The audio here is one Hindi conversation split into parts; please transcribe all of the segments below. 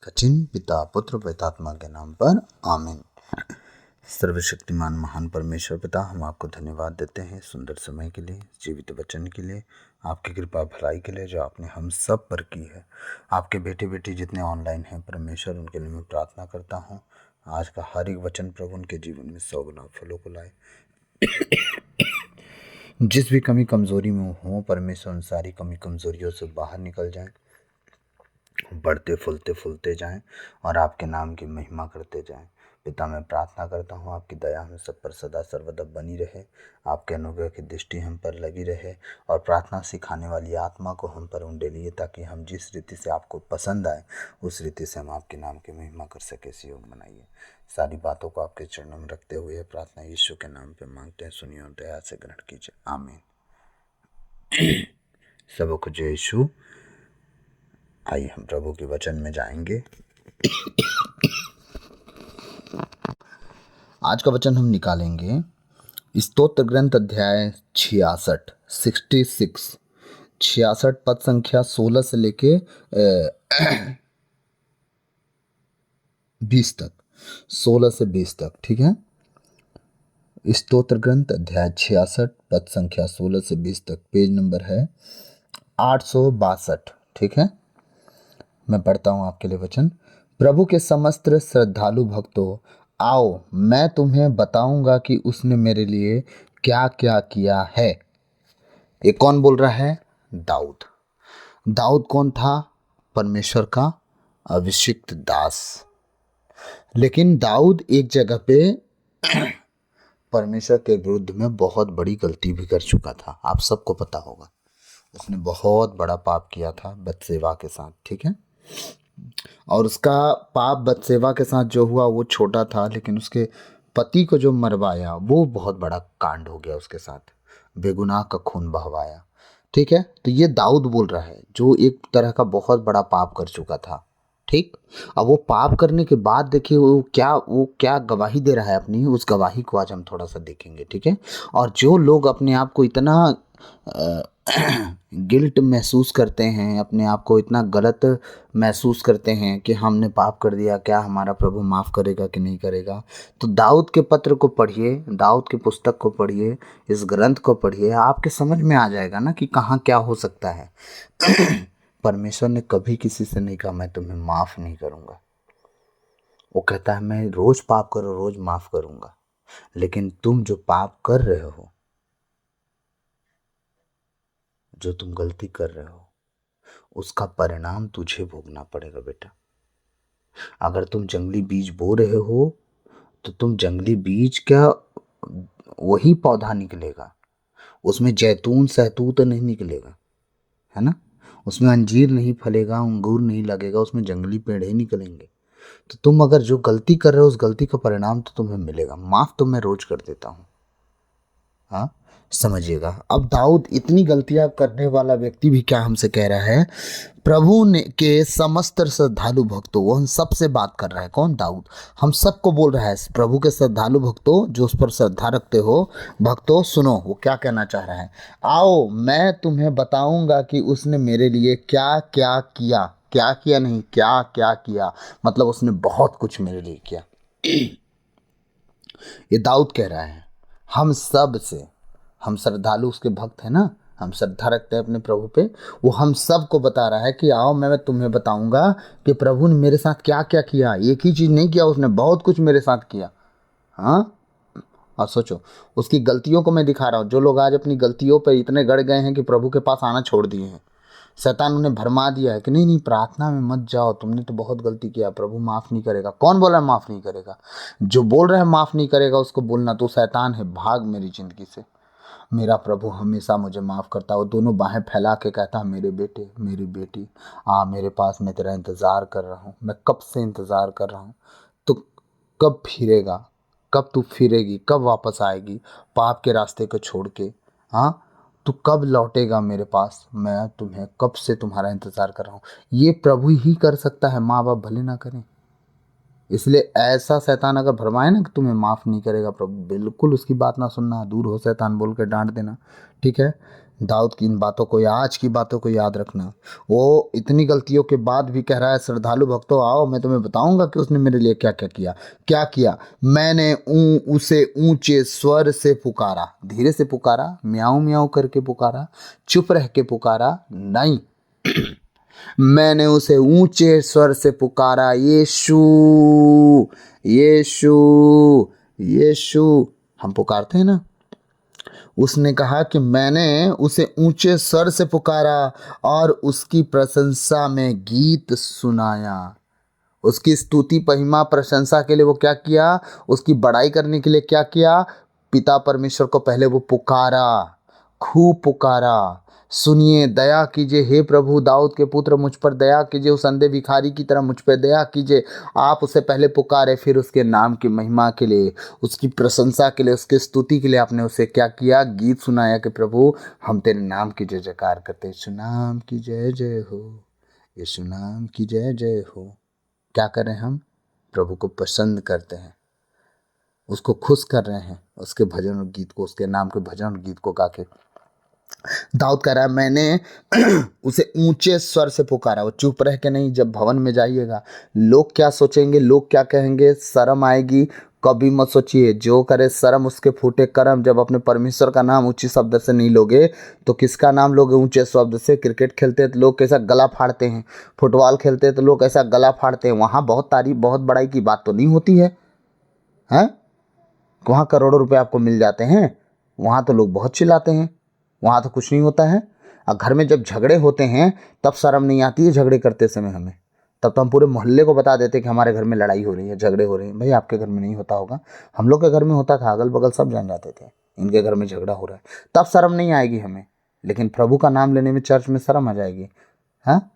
सचिन पिता पुत्र पितात्मा के नाम पर आमीन। सर्वशक्तिमान महान परमेश्वर पिता, हम आपको धन्यवाद देते हैं सुंदर समय के लिए, जीवित वचन के लिए, आपकी कृपा भलाई के लिए जो आपने हम सब पर की है। आपके बेटे बेटी जितने ऑनलाइन हैं परमेश्वर, उनके लिए मैं प्रार्थना करता हूँ आज का हर एक वचन प्रभु उनके जीवन में 100 गुना फलों को लाए। जिस भी कमी कमजोरी में हो परमेश्वर उन सारी कमी कमजोरियों से बाहर निकल जाए, बढ़ते फूलते फूलते जाएं और आपके नाम की महिमा करते जाएं। पिता, मैं प्रार्थना करता हूँ आपकी दया हम सब पर सदा सर्वदा बनी रहे, आपके अनुग्रह की दृष्टि हम पर लगी रहे और प्रार्थना सिखाने वाली आत्मा को हम पर उंडेलिए, ताकि हम जिस रीति से आपको पसंद आए उस रीति से हम आपके नाम की महिमा कर सके। सहयोग बनाइए। सारी बातों को आपके चरणों में रखते हुए प्रार्थना यीशु के नाम पे मांगते हैं, सुनिए और दया से ग्रहण कीजिए। आमीन। सबों को जय यीशु। आइए हम प्रभु के वचन में जाएंगे। आज का वचन हम निकालेंगे स्तोत्र ग्रंथ अध्याय 66 पद संख्या 16 से लेके 20 तक, 16 से 20 तक। ठीक है, स्तोत्र ग्रंथ अध्याय 66 पद संख्या 16 से 20 तक, पेज नंबर है 862। ठीक है, मैं पढ़ता हूं आपके लिए वचन। प्रभु के समस्त श्रद्धालु भक्तों, आओ मैं तुम्हें बताऊंगा कि उसने मेरे लिए क्या क्या किया है। ये कौन बोल रहा है? दाऊद। दाऊद कौन था? परमेश्वर का अभिषिक्त दास। लेकिन दाऊद एक जगह पे परमेश्वर के विरुद्ध में बहुत बड़ी गलती भी कर चुका था। आप सबको पता होगा, उसने बहुत बड़ा पाप किया था बतसेवा के साथ। ठीक है, और उसका पाप बतसेवा के साथ जो हुआ वो छोटा था, लेकिन उसके पति को जो मरवाया वो बहुत बड़ा कांड हो गया उसके साथ, बेगुनाह का खून बहवाया। ठीक है, तो ये दाऊद बोल रहा है जो एक तरह का बहुत बड़ा पाप कर चुका था। ठीक, अब वो पाप करने के बाद देखिए वो क्या गवाही दे रहा है अपनी, उस गवाही को आज हम थोड़ा सा देखेंगे। ठीक है, और जो लोग अपने आप को इतना गिल्ट महसूस करते हैं, अपने आप को इतना गलत महसूस करते हैं कि हमने पाप कर दिया, क्या हमारा प्रभु माफ़ करेगा कि नहीं करेगा, तो दाऊद के पत्र को पढ़िए, दाऊद की पुस्तक को पढ़िए, इस ग्रंथ को पढ़िए, आपके समझ में आ जाएगा ना कि कहाँ क्या हो सकता है। परमेश्वर ने कभी किसी से नहीं कहा मैं तुम्हें माफ़ नहीं करूँगा। वो कहता है मैं रोज़ पाप करो, रोज़ माफ़ करूँगा, लेकिन तुम जो पाप कर रहे हो, जो तुम गलती कर रहे हो, उसका परिणाम तुझे भोगना पड़ेगा बेटा। अगर तुम जंगली बीज बो रहे हो तो तुम जंगली बीज का वही पौधा निकलेगा, उसमें जैतून सहतूत नहीं निकलेगा, है ना, उसमें अंजीर नहीं फलेगा, अंगूर नहीं लगेगा, उसमें जंगली पेड़ ही निकलेंगे। तो तुम अगर जो गलती कर रहे हो उस गलती का परिणाम तो तुम्हें मिलेगा। माफ तो मैं रोज कर देता हूँ, हाँ, समझिएगा। अब दाऊद इतनी गलतियां करने वाला व्यक्ति भी क्या हमसे कह रहा है? प्रभु ने के समस्त श्रद्धालु भक्तों, वो हम सबसे बात कर रहा है। कौन? दाऊद। हम सबको बोल रहा है, प्रभु के श्रद्धालु भक्तों जो उस पर श्रद्धा रखते हो, भक्तों सुनो वो क्या कहना चाह रहा है। आओ मैं तुम्हें बताऊंगा कि उसने मेरे लिए क्या क्या किया। क्या किया नहीं, क्या क्या किया, मतलब उसने बहुत कुछ मेरे लिए किया। ये दाऊद कह रहा है हम सब से। हम श्रद्धालु उसके भक्त हैं ना, हम श्रद्धा रखते हैं अपने प्रभु पे। वो हम सब को बता रहा है कि आओ मैं तुम्हें बताऊंगा कि प्रभु ने मेरे साथ क्या क्या किया। एक ही चीज़ नहीं किया, उसने बहुत कुछ मेरे साथ किया। हाँ, और सोचो उसकी गलतियों को मैं दिखा रहा हूँ। जो लोग आज अपनी गलतियों पर इतने गड़ गए हैं कि प्रभु के पास आना छोड़ दिए हैं, शैतान उन्हें भरमा दिया है कि नहीं नहीं प्रार्थना में मत जाओ, तुमने तो बहुत गलती किया, प्रभु माफ़ नहीं करेगा। कौन बोला माफ़ नहीं करेगा? जो बोल रहा है माफ़ नहीं करेगा उसको बोलना तो शैतान है, भाग मेरी ज़िंदगी से। मेरा प्रभु हमेशा मुझे माफ़ करता है। वो दोनों बाहें फैला के कहता है मेरे बेटे मेरी बेटी आ मेरे पास, मैं तेरा इंतज़ार कर रहा हूँ, मैं कब से इंतज़ार कर रहा हूँ। तो कब फिरेगा, कब तू फिरेगी, कब वापस आएगी पाप के रास्ते को छोड़ के? हाँ, तू कब लौटेगा मेरे पास? मैं तुम्हें कब से तुम्हारा इंतज़ार कर रहा हूँ। ये प्रभु ही कर सकता है, माँ बाप भले ना करें। इसलिए ऐसा शैतान अगर भरमाए ना कि तुम्हें माफ़ नहीं करेगा प्रभु, बिल्कुल उसकी बात ना सुनना, दूर हो शैतान बोल के डांट देना। ठीक है, दाऊद की इन बातों को या आज की बातों को याद रखना। वो इतनी गलतियों के बाद भी कह रहा है, श्रद्धालु भक्तों आओ मैं तुम्हें बताऊंगा कि उसने मेरे लिए क्या क्या किया। क्या किया? मैंने उसे ऊंचे स्वर से पुकारा। धीरे से पुकारा, म्याऊं म्याऊं करके पुकारा, चुप रह के पुकारा नहीं। मैंने उसे ऊंचे स्वर से पुकारा, यीशु यीशु यीशु। हम पुकारते हैं ना। उसने कहा कि मैंने उसे ऊंचे स्वर से पुकारा और उसकी प्रशंसा में गीत सुनाया। उसकी स्तुति महिमा प्रशंसा के लिए वो क्या किया? उसकी बड़ाई करने के लिए क्या किया? पिता परमेश्वर को पहले वो पुकारा, खूब पुकारा। सुनिए, दया कीजिए हे प्रभु, दाऊद के पुत्र मुझ पर दया कीजिए, उस अंधे भिखारी की तरह मुझ पर दया कीजिए। आप उसे पहले पुकारे, फिर उसके नाम की महिमा के लिए, उसकी प्रशंसा के लिए, उसकी स्तुति के लिए आपने उसे क्या किया? गीत सुनाया कि प्रभु हम तेरे नाम की जय जयकार करते हैं। यीशु नाम की जय जय हो, यीशु नाम की जय जय हो। क्या करें हम? प्रभु को पसंद करते हैं, उसको खुश कर रहे हैं, उसके भजन और गीत को, उसके नाम के भजन और गीत को गा के। दाऊद कह रहा है मैंने उसे ऊंचे स्वर से पुकारा। वो चुप रह के नहीं। जब भवन में जाइएगा, लोग क्या सोचेंगे, लोग क्या कहेंगे, शर्म आएगी, कभी मत सोचिए। जो करे शर्म उसके फूटे कर्म। जब अपने परमेश्वर का नाम ऊंचे शब्द से नहीं लोगे तो किसका नाम लोगे ऊंचे शब्द से? क्रिकेट खेलते हैं तो लोग कैसा गला फाड़ते हैं, फुटबॉल खेलते हैं तो लोग कैसा गला फाड़ते हैं। वहाँ बहुत तारीफ, बहुत बड़ाई की बात तो नहीं होती है, हैं? वहाँ करोड़ों रुपए आपको मिल जाते हैं, वहाँ तो लोग बहुत चिल्लाते हैं, वहाँ तो कुछ नहीं होता है। और घर में जब झगड़े होते हैं तब शर्म नहीं आती है झगड़े करते समय हमें। तब तो हम पूरे मोहल्ले को बता देते कि हमारे घर में लड़ाई हो रही है, झगड़े हो रहे हैं। भाई आपके घर में नहीं होता होगा, हम लोग के घर में होता था, अगल बगल सब जान जाते थे इनके घर में झगड़ा हो रहा है। तब शर्म नहीं आएगी हमें, लेकिन प्रभु का नाम लेने में चर्च में शर्म आ जाएगी। हाँ,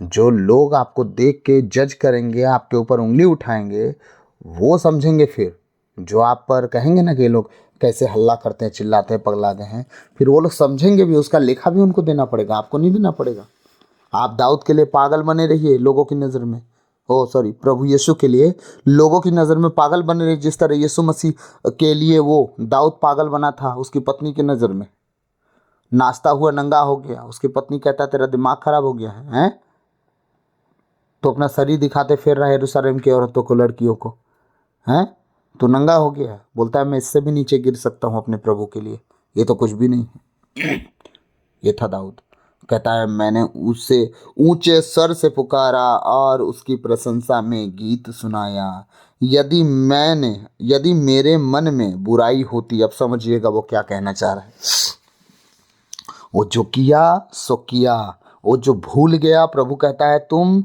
जो लोग आपको देख के जज करेंगे, आपके ऊपर उंगली उठाएंगे, वो समझेंगे। फिर जो आप पर कहेंगे ना कि ये लोग कैसे हल्ला करते हैं, चिल्लाते हैं, पगला गए हैं, फिर वो लोग समझेंगे भी, उसका लेखा भी उनको देना पड़ेगा, आपको नहीं देना पड़ेगा। आप दाऊद के लिए पागल बने रहिए लोगों की नज़र में, प्रभु यीशु के लिए लोगों की नज़र में पागल बने रहिए। जिस तरह यीशु मसीह के लिए वो दाऊद पागल बना था उसकी पत्नी की नज़र में। नाश्ता हुआ नंगा हो गया, उसकी पत्नी कहता तेरा दिमाग खराब हो गया है, हैं? तो अपना शरीर दिखाते फिर रहा है यरूशलेम की औरतों को, लड़कियों को, हैं? तो नंगा हो गया, बोलता है मैं इससे भी नीचे गिर सकता हूँ अपने प्रभु के लिए, ये तो कुछ भी नहीं है। ये था दाऊद। कहता है मैंने उसे ऊंचे स्वर से पुकारा और उसकी प्रशंसा में गीत सुनाया। यदि मेरे मन में बुराई होती, अब समझिएगा वो क्या कहना चाह रहा है। वो जो किया सो किया, वो जो भूल गया, प्रभु कहता है तुम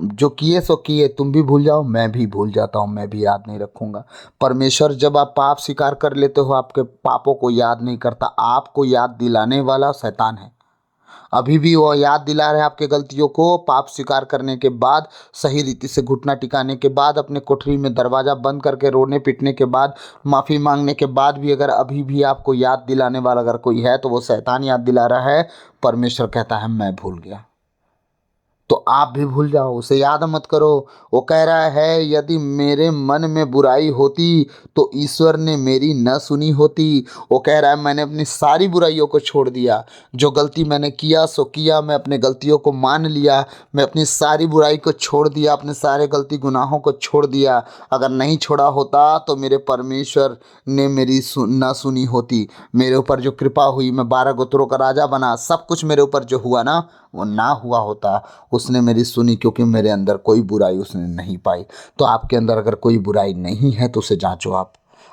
जो किए सो किए, तुम भी भूल जाओ, मैं भी भूल जाता हूँ, मैं भी याद नहीं रखूंगा। परमेश्वर जब आप पाप स्वीकार कर लेते हो, आपके पापों को याद नहीं करता। आपको याद दिलाने वाला शैतान है। अभी भी वो याद दिला रहे हैं आपके गलतियों को। पाप स्वीकार करने के बाद, सही रीति से घुटना टिकाने के बाद, अपने कोठरी में दरवाज़ा बंद करके रोने पीटने के बाद, माफ़ी मांगने के बाद भी अगर अभी भी आपको याद दिलाने वाला अगर कोई है तो वो शैतान याद दिला रहा है। परमेश्वर कहता है मैं भूल गया, तो आप भी भूल जाओ, उसे याद मत करो। वो कह रहा है यदि मेरे मन में बुराई होती तो ईश्वर ने मेरी न सुनी होती। वो कह रहा है मैंने अपनी सारी बुराइयों को छोड़ दिया, जो गलती मैंने किया सो किया, मैं अपने गलतियों को मान लिया, मैं अपनी सारी बुराई को छोड़ दिया, अपने सारे गलती गुनाहों को छोड़ दिया। अगर नहीं छोड़ा होता तो मेरे परमेश्वर ने मेरी न सुनी होती। मेरे ऊपर जो कृपा हुई, मैं 12 गोत्रों का राजा बना, सब कुछ मेरे ऊपर जो हुआ ना, वो ना हुआ होता। उसने मेरी सुनी क्योंकि मेरे अंदर कोई बुराई उसने नहीं पाई। तो आपके अंदर अगर कोई बुराई नहीं है तो उसे जांचो, आप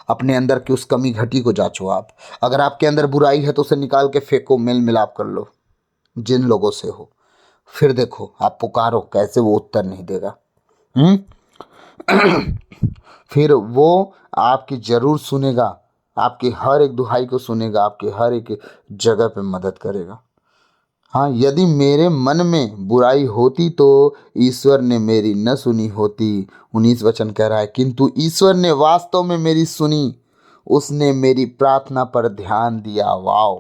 अपने अंदर की उस कमी घटी को जांचो। आप अगर आपके अंदर बुराई है तो उसे निकाल के फेंको, मेल मिलाप कर लो जिन लोगों से हो। फिर देखो, आप पुकारो कैसे वो उत्तर नहीं देगा। फिर वो आपकी जरूर सुनेगा, आपकी हर एक दुहाई को सुनेगा, आपकी हर एक जगह पे मदद करेगा। हाँ, यदि मेरे मन में बुराई होती तो ईश्वर ने मेरी न सुनी होती। 19 वचन कह रहा है किंतु ईश्वर ने वास्तव में मेरी सुनी, उसने मेरी प्रार्थना पर ध्यान दिया। वाओ,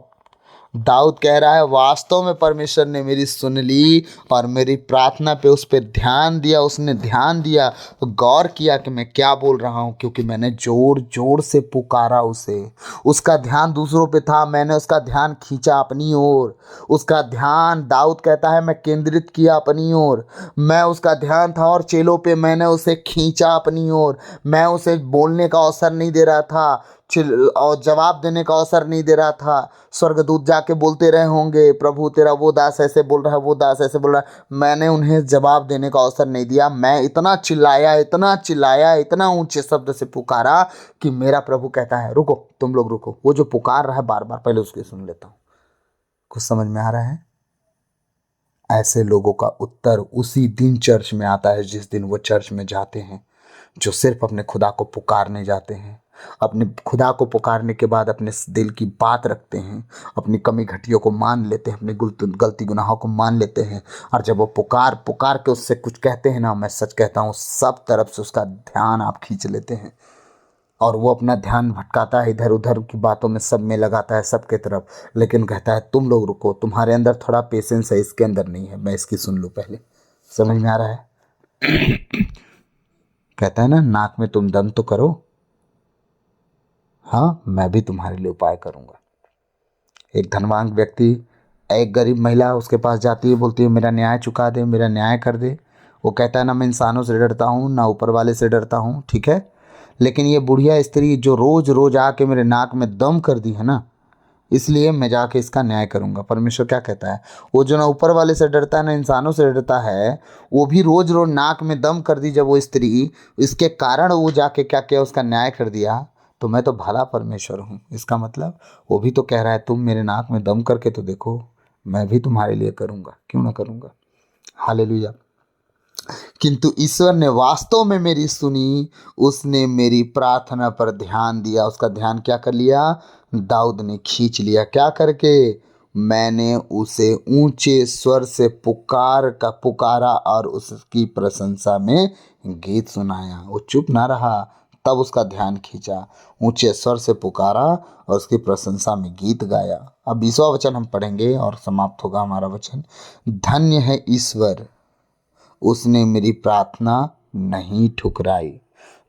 दाऊद कह रहा है वास्तव में परमेश्वर ने मेरी सुन ली और मेरी प्रार्थना पे उस पर ध्यान दिया, उसने ध्यान दिया, गौर किया कि मैं क्या बोल रहा हूँ, क्योंकि मैंने जोर जोर से पुकारा उसे। उसका ध्यान दूसरों पे था, मैंने उसका ध्यान खींचा अपनी ओर। उसका ध्यान, दाऊद कहता है, मैं केंद्रित किया अपनी ओर। मैं उसका ध्यान था और चेलों पे मैंने उसे खींचा अपनी ओर। मैं उसे बोलने का अवसर नहीं दे रहा था, और जवाब देने का अवसर नहीं दे रहा था। स्वर्गदूत जाके बोलते रहे होंगे, प्रभु तेरा वो दास ऐसे बोल रहा है, वो दास ऐसे बोल रहा है। मैंने उन्हें जवाब देने का अवसर नहीं दिया। मैं इतना चिल्लाया, इतना चिल्लाया, इतना ऊंचे शब्द से पुकारा कि मेरा प्रभु कहता है रुको, तुम लोग रुको। वो जो पुकार रहा है बार बार, पहले उसकी सुन लेता हूँ। कुछ समझ में आ रहा है? ऐसे लोगों का उत्तर उसी दिन चर्च में आता है जिस दिन वो चर्च में जाते हैं, जो सिर्फ अपने खुदा को पुकारने जाते हैं। अपने खुदा को पुकारने के बाद अपने दिल की बात रखते हैं, अपनी कमी घटियों को मान लेते हैं, अपनी गलती गुनाहों को मान लेते हैं। और जब वो पुकार पुकार के उससे कुछ कहते हैं ना, मैं सच कहता हूँ, सब तरफ से उसका ध्यान आप खींच लेते हैं। और वो अपना ध्यान भटकाता है इधर उधर की बातों में, सब में लगाता है सबके तरफ, लेकिन कहता है तुम लोग रुको, तुम्हारे अंदर थोड़ा पेशेंस है, इसके अंदर नहीं है, मैं इसकी सुन लूँ पहले। समझ में आ रहा है? कहता है ना, नाक में तुम दम तो करो, हाँ मैं भी तुम्हारे लिए उपाय करूँगा। एक धनवान व्यक्ति, एक गरीब महिला उसके पास जाती है, बोलती है मेरा न्याय चुका दे, मेरा न्याय कर दे। वो कहता है ना मैं इंसानों से डरता हूँ, ना ऊपर वाले से डरता हूँ, ठीक है, लेकिन ये बुढ़िया स्त्री जो रोज़ रोज़ आके मेरे नाक में दम कर दी है ना, इसलिए मैं जाके इसका न्याय करूँगा। परमेश्वर क्या कहता है? वो जो ना ऊपर वाले से डरता है ना इंसानों से डरता है, वो भी रोज़ रोज़ नाक में दम कर दी जब वो स्त्री, इसके कारण वो जाके क्या किया, उसका न्याय कर दिया। तो मैं तो भला परमेश्वर हूँ। इसका मतलब वो भी तो कह रहा है तुम मेरे नाक में दम करके तो देखो, मैं भी तुम्हारे लिए करूँगा, क्यों ना करूँगा। हालेलुया। किंतु ईश्वर ने वास्तव में मेरी सुनी, उसने मेरी प्रार्थना पर ध्यान दिया। उसका ध्यान क्या कर लिया? दाऊद ने खींच लिया। क्या करके? मैंने उसे ऊंचे स्वर से पुकारा और उसकी प्रशंसा में गीत सुनाया। वो चुप ना रहा, तब उसका ध्यान खींचा, ऊंचे स्वर से पुकारा और उसकी प्रशंसा में गीत गाया। अब 20वां वचन हम पढ़ेंगे और समाप्त होगा हमारा वचन। धन्य है ईश्वर, उसने मेरी प्रार्थना नहीं ठुकराई।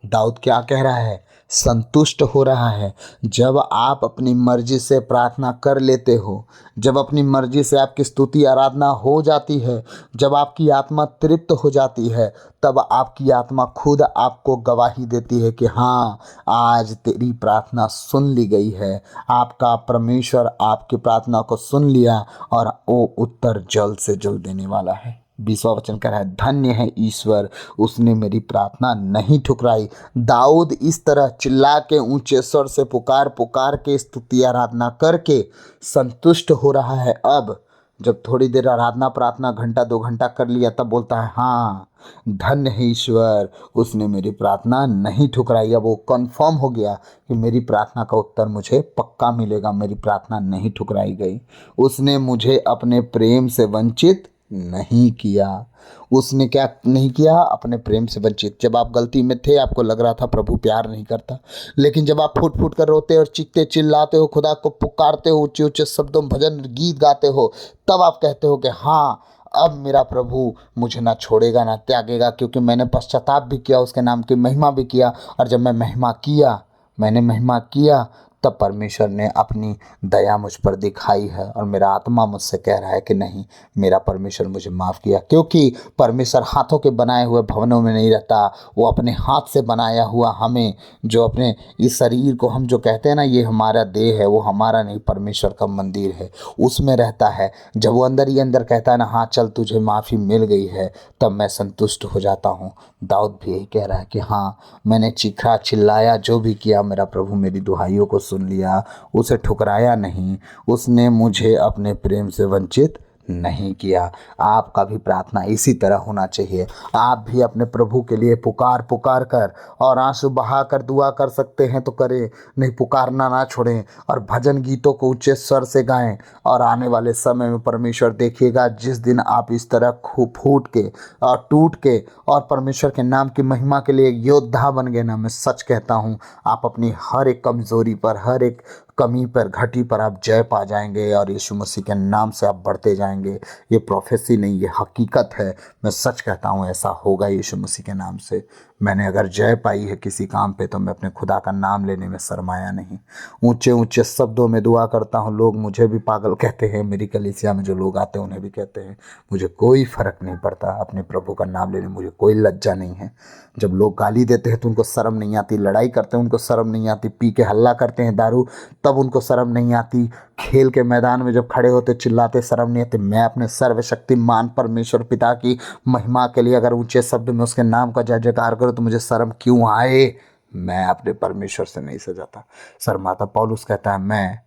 दाऊद क्या कह रहा है? संतुष्ट हो रहा है। जब आप अपनी मर्जी से प्रार्थना कर लेते हो, जब अपनी मर्जी से आपकी स्तुति आराधना हो जाती है, जब आपकी आत्मा तृप्त हो जाती है, तब आपकी आत्मा खुद आपको गवाही देती है कि हाँ, आज तेरी प्रार्थना सुन ली गई है। आपका परमेश्वर आपकी प्रार्थना को सुन लिया और वो उत्तर जल्द से जल्द देने वाला है। 20वां वचन कह रहा है, धन्य है ईश्वर, उसने मेरी प्रार्थना नहीं ठुकराई। दाऊद इस तरह चिल्ला के ऊंचे स्वर से पुकार पुकार के स्तुति आराधना करके संतुष्ट हो रहा है। अब जब थोड़ी देर आराधना प्रार्थना घंटा 2 घंटा कर लिया, तब बोलता है हाँ, धन्य है ईश्वर, उसने मेरी प्रार्थना नहीं ठुकराई। अब वो कंफर्म हो गया कि मेरी प्रार्थना का उत्तर मुझे पक्का मिलेगा, मेरी प्रार्थना नहीं ठुकराई गई। उसने मुझे अपने प्रेम से वंचित नहीं किया। उसने क्या नहीं किया? अपने प्रेम से वंचित। जब आप गलती में थे, आपको लग रहा था प्रभु प्यार नहीं करता, लेकिन जब आप फूट फूट कर रोते और चीखते चिल्लाते हो, खुदा को पुकारते हो, ऊंचे ऊंचे शब्दों में भजन गीत गाते हो, तब आप कहते हो कि हाँ, अब मेरा प्रभु मुझे ना छोड़ेगा ना त्यागेगा, क्योंकि मैंने पश्चाताप भी किया, उसके नाम की महिमा भी किया। और जब मैंने महिमा किया, तब परमेश्वर ने अपनी दया मुझ पर दिखाई है और मेरा आत्मा मुझसे कह रहा है कि नहीं, मेरा परमेश्वर मुझे माफ़ किया। क्योंकि परमेश्वर हाथों के बनाए हुए भवनों में नहीं रहता, वो अपने हाथ से बनाया हुआ हमें, जो अपने इस शरीर को हम जो कहते हैं ना ये हमारा देह है, वो हमारा नहीं, परमेश्वर का मंदिर है, उसमें रहता है। जब वो अंदर ही अंदर कहता है ना हाँ चल तुझे माफ़ी मिल गई है, तब मैं संतुष्ट हो जाता हूँ। दाऊद भी यही कह रहा है कि हाँ, मैंने चीखा चिल्लाया, जो भी किया, मेरा प्रभु मेरी दुहाइयों को सुन लिया, उसे ठुकराया नहीं, उसने मुझे अपने प्रेम से वंचित नहीं किया। आपका भी प्रार्थना इसी तरह होना चाहिए। आप भी अपने प्रभु के लिए पुकार पुकार कर और आंसू बहा कर दुआ कर सकते हैं तो करें, नहीं पुकारना ना छोड़ें और भजन गीतों को ऊंचे स्वर से गाएं। और आने वाले समय में परमेश्वर देखिएगा, जिस दिन आप इस तरह खूब फूट के और टूट के और परमेश्वर के नाम की महिमा के लिए योद्धा बन गए ना, मैं सच कहता हूँ, आप अपनी हर एक कमज़ोरी पर, हर एक कमी पर, घटी पर आप जय पा जाएंगे और यीशु मसीह के नाम से आप बढ़ते जाएंगे। ये प्रोफेसी नहीं, ये हकीकत है। मैं सच कहता हूँ ऐसा होगा यीशु मसीह के नाम से। मैंने अगर जय पाई है किसी काम पे तो मैं अपने खुदा का नाम लेने में शर्माया नहीं। ऊंचे ऊंचे शब्दों में दुआ करता हूँ। लोग मुझे भी पागल कहते हैं, मेरी कलीसिया में जो लोग आते हैं उन्हें भी कहते हैं। मुझे कोई फ़र्क नहीं पड़ता, अपने प्रभु का नाम लेने में मुझे कोई लज्जा नहीं है। जब लोग गाली देते हैं तो उनको शर्म नहीं आती, लड़ाई करते हैं उनको शर्म नहीं आती, पी के हल्ला करते हैं दारू तब उनको शर्म नहीं आती, खेल के मैदान में जब खड़े होते चिल्लाते शर्म नहीं आती। मैं अपने सर्वशक्तिमान परमेश्वर पिता की महिमा के लिए अगर ऊंचे शब्द में उसके नाम का जय जयकार करूं तो मुझे शर्म क्यों आए? मैं अपने परमेश्वर से नहीं सजाता, शर्माता। पौलुस कहता है मैं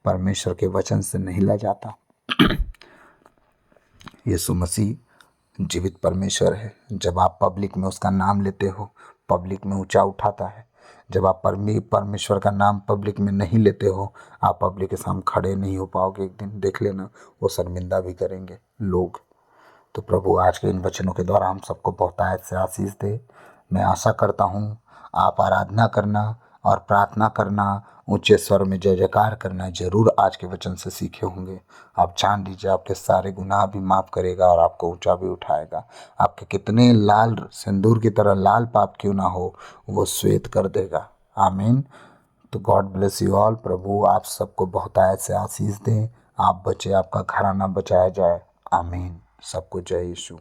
परमेश्वर के वचन से नहीं लजाता। यीशु मसीह जीवित परमेश्वर है। जब आप पब्लिक में उसका नाम लेते हो, पब्लिक में ऊंचा उठाता है। जब आप परमेश्वर का नाम पब्लिक में नहीं लेते हो, आप पब्लिक के सामने खड़े नहीं हो पाओगे। एक दिन देख लेना, वो शर्मिंदा भी करेंगे लोग। तो प्रभु आज के इन वचनों के द्वारा हम सबको बहुतायत से आशीष दे। मैं आशा करता हूँ आप आराधना करना और प्रार्थना करना, ऊंचे स्वर में जय जयकार करना जरूर आज के वचन से सीखे होंगे। आप जान लीजिए आपके सारे गुनाह भी माफ़ करेगा और आपको ऊंचा भी उठाएगा। आपके कितने लाल सिंदूर की तरह लाल पाप क्यों ना हो, वो श्वेत कर देगा। आमीन। तो गॉड ब्लेस यू ऑल। प्रभु आप सबको बहुतायत से आशीष दें। आप बचे, आपका घराना बचाया जाए। आमीन। सबको जय यीशु।